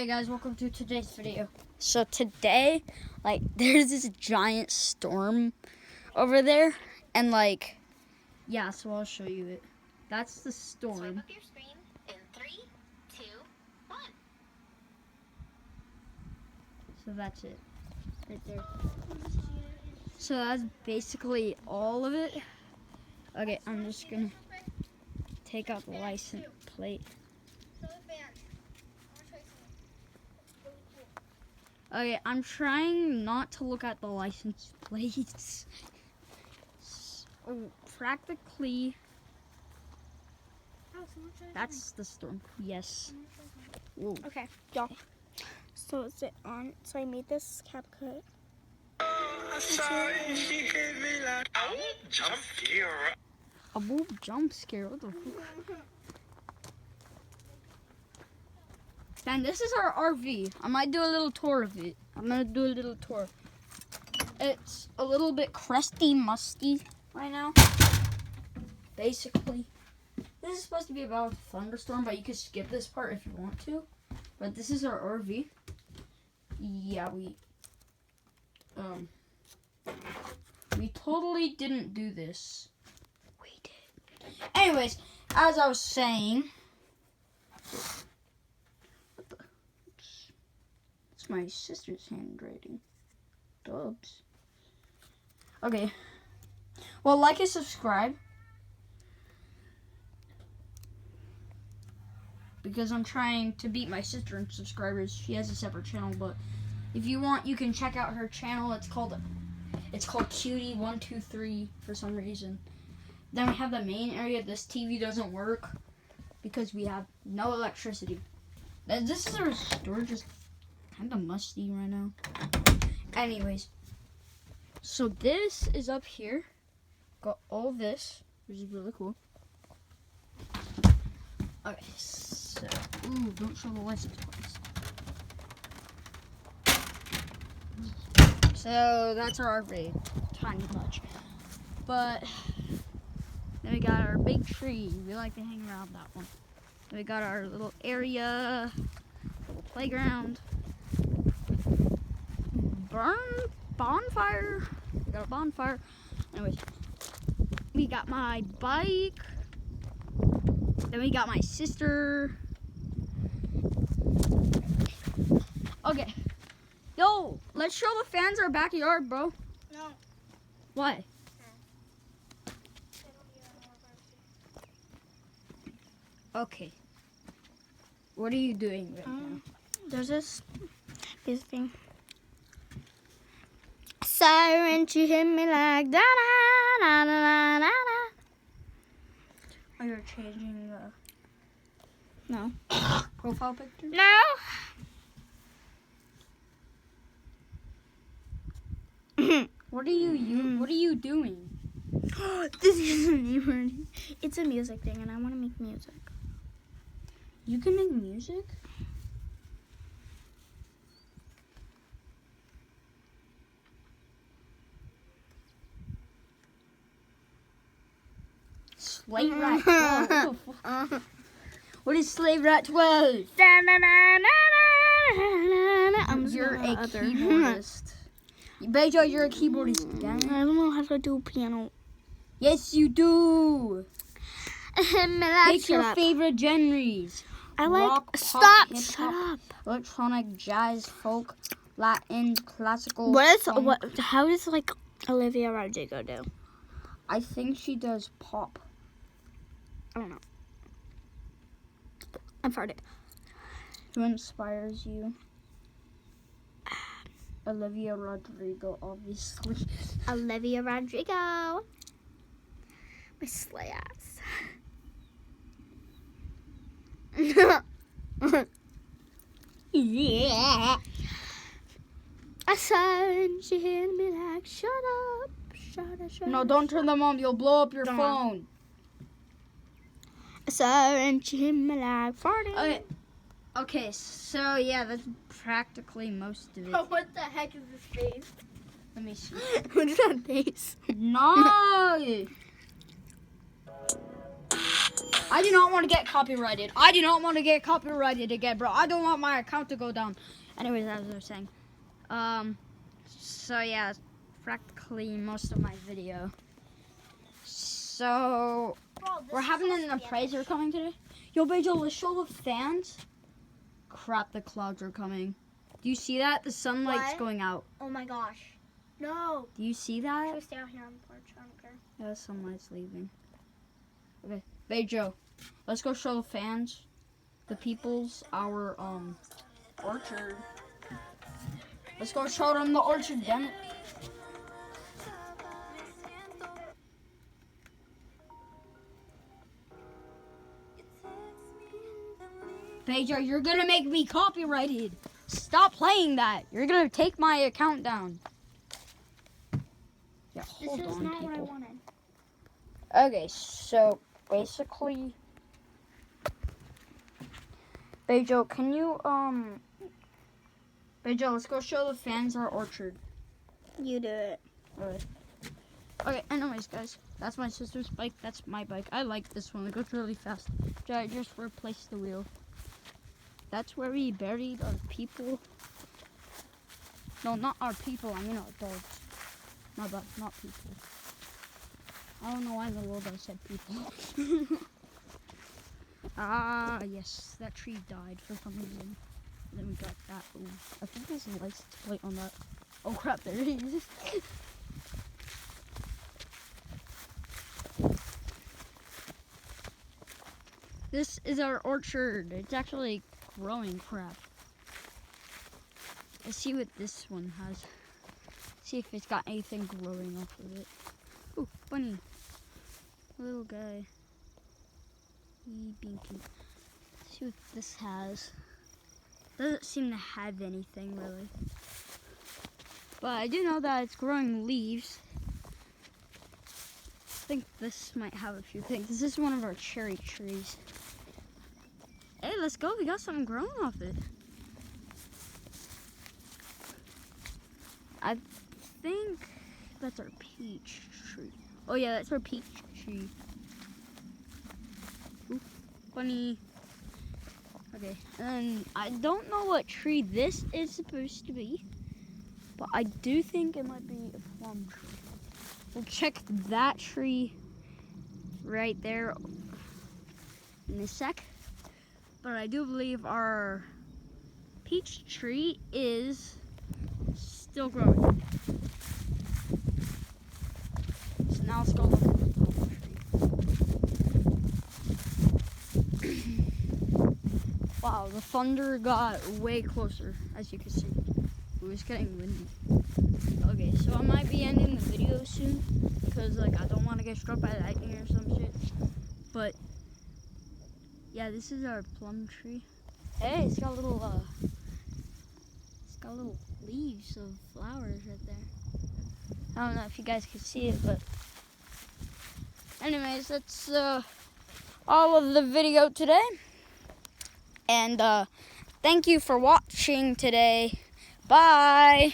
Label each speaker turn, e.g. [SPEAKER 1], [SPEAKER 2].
[SPEAKER 1] Hey guys, welcome to today's video. So today, there's this giant storm over there, and yeah, so I'll show you it. That's the storm.
[SPEAKER 2] Swipe up your screen in 3, 2, 1.
[SPEAKER 1] So that's it, right there. So that's basically all of it. Okay, I'm just gonna take out the license plate. Okay, I'm trying not to look at the license plates. So, practically, that's the storm. Yes. Whoa.
[SPEAKER 3] Okay, y'all. So is it on? So I made this cap cut.
[SPEAKER 1] A boob jump scare. What the fuck? Man, this is our RV. I might do a little tour of it. I'm gonna do a little tour. It's a little bit crusty, musty right now. Basically, this is supposed to be about a thunderstorm, but you can skip this part if you want to. But this is our RV. Yeah, we totally didn't do this. We did. Anyways, as I was saying. My sister's handwriting. Dubs. Okay. Well, like and subscribe. Because I'm trying to beat my sister in subscribers. She has a separate channel, but if you want, you can check out her channel. It's called Cutie123 for some reason. Then we have the main area. This TV doesn't work because we have no electricity. This is our storage. Kind of musty right now. Anyways, so this is up here. Got all this, which is really cool. Okay, so don't show the license plates. So that's our RV, tiny much. But then we got our big tree. We like to hang around that one. Then we got our little area, little playground. Bonfire. We got a bonfire. Anyways, we got my bike. Then we got my sister. Okay. Yo, let's show the fans our backyard, bro.
[SPEAKER 3] No.
[SPEAKER 1] Why? Okay. What are you doing right now?
[SPEAKER 3] There's this thing. Siren, she hit me like da da da da da da.
[SPEAKER 1] Oh, you're changing the
[SPEAKER 3] No.
[SPEAKER 1] profile picture?
[SPEAKER 3] No.
[SPEAKER 1] What are you doing?
[SPEAKER 3] This isn't even. It's a music thing, and I want to make music.
[SPEAKER 1] You can make music? Slave Rat 12. What the fuck? What is Slave Rat 12? You're a keyboardist. Bejo, you're a keyboardist.
[SPEAKER 3] I don't know how to do piano.
[SPEAKER 1] Yes, you do. Pick your
[SPEAKER 3] Shut
[SPEAKER 1] favorite genres.
[SPEAKER 3] I like.
[SPEAKER 1] Rock, pop,
[SPEAKER 3] Stop.
[SPEAKER 1] hip-hop,
[SPEAKER 3] Shut up.
[SPEAKER 1] Electronic, jazz, folk, Latin, classical.
[SPEAKER 3] What is
[SPEAKER 1] funk.
[SPEAKER 3] what? How does Olivia Rodrigo do?
[SPEAKER 1] I think she does pop.
[SPEAKER 3] I don't know. I'm farted.
[SPEAKER 1] Who inspires you? Olivia Rodrigo, obviously.
[SPEAKER 3] Olivia Rodrigo. My slay ass. Yeah. I said she hit me like, shut up. Shut
[SPEAKER 1] No,
[SPEAKER 3] up.
[SPEAKER 1] don't turn them on. You'll blow up your
[SPEAKER 3] Don't.
[SPEAKER 1] phone.
[SPEAKER 3] I said she hit me like, farting.
[SPEAKER 1] Okay, so yeah, that's practically most of it.
[SPEAKER 3] What the heck is this face?
[SPEAKER 1] Let me see.
[SPEAKER 3] What is that face?
[SPEAKER 1] No! I do not want to get copyrighted. I do not want to get copyrighted again, bro. I don't want my account to go down. Anyways, as I was saying. So yeah, practically most of my video. So
[SPEAKER 3] Bro,
[SPEAKER 1] we're having an appraiser coming today. Yo, Bejo, let's show the fans. Crap, the clouds are coming. Do you see that? The sunlight's
[SPEAKER 3] What?
[SPEAKER 1] going out.
[SPEAKER 3] Oh my gosh. No.
[SPEAKER 1] Do you see
[SPEAKER 3] Should
[SPEAKER 1] that?
[SPEAKER 3] we stay out here on the porch? I don't care.
[SPEAKER 1] Yeah, the sunlight's leaving. Okay, Bejo, let's go show the fans, the peoples, our orchard. Let's go show them the orchard, damn it. Bejo, you're gonna make me copyrighted. Stop playing that. You're gonna take my account down. Yeah, hold
[SPEAKER 3] This is
[SPEAKER 1] on,
[SPEAKER 3] not what I
[SPEAKER 1] people.
[SPEAKER 3] wanted.
[SPEAKER 1] Okay, so basically, Bejo, can you Bejo, let's go show the fans our orchard.
[SPEAKER 3] You do it.
[SPEAKER 1] Alright. Okay, anyways, guys, that's my sister's bike. That's my bike. I like this one. It goes really fast. I just replaced the wheel. That's where we buried our people. No, not our people. I mean our dogs. My bad, not people. I don't know why in the world I said people. Ah, yes, that tree died for some reason. And then we got that. Ooh, I think there's a license plate on that. Oh crap, there it is. This is our orchard. It's actually growing crap. Let's see what this one has. See if it's got anything growing off of it. Ooh, bunny. Little guy. Being cute. Let's see what this has. Doesn't seem to have anything really. But I do know that it's growing leaves. I think this might have a few things. This is one of our cherry trees. Hey, let's go. We got something growing off it. I think that's our peach tree. Oh yeah, that's our peach tree. Ooh, bunny. Okay, and I don't know what tree this is supposed to be, but I do think it might be a plum tree. We'll check that tree right there in a sec. But I do believe our peach tree is still growing. So now let's go look at the plum tree. Wow, the thunder got way closer, as you can see. It was getting windy. Okay, so I might be ending the video soon because like I don't want to get struck by lightning or some shit. But yeah, this is our plum tree. Hey, it's got little leaves of flowers right there. I don't know if you guys can see it, but anyways, that's all of the video today. And thank you for watching today. Bye.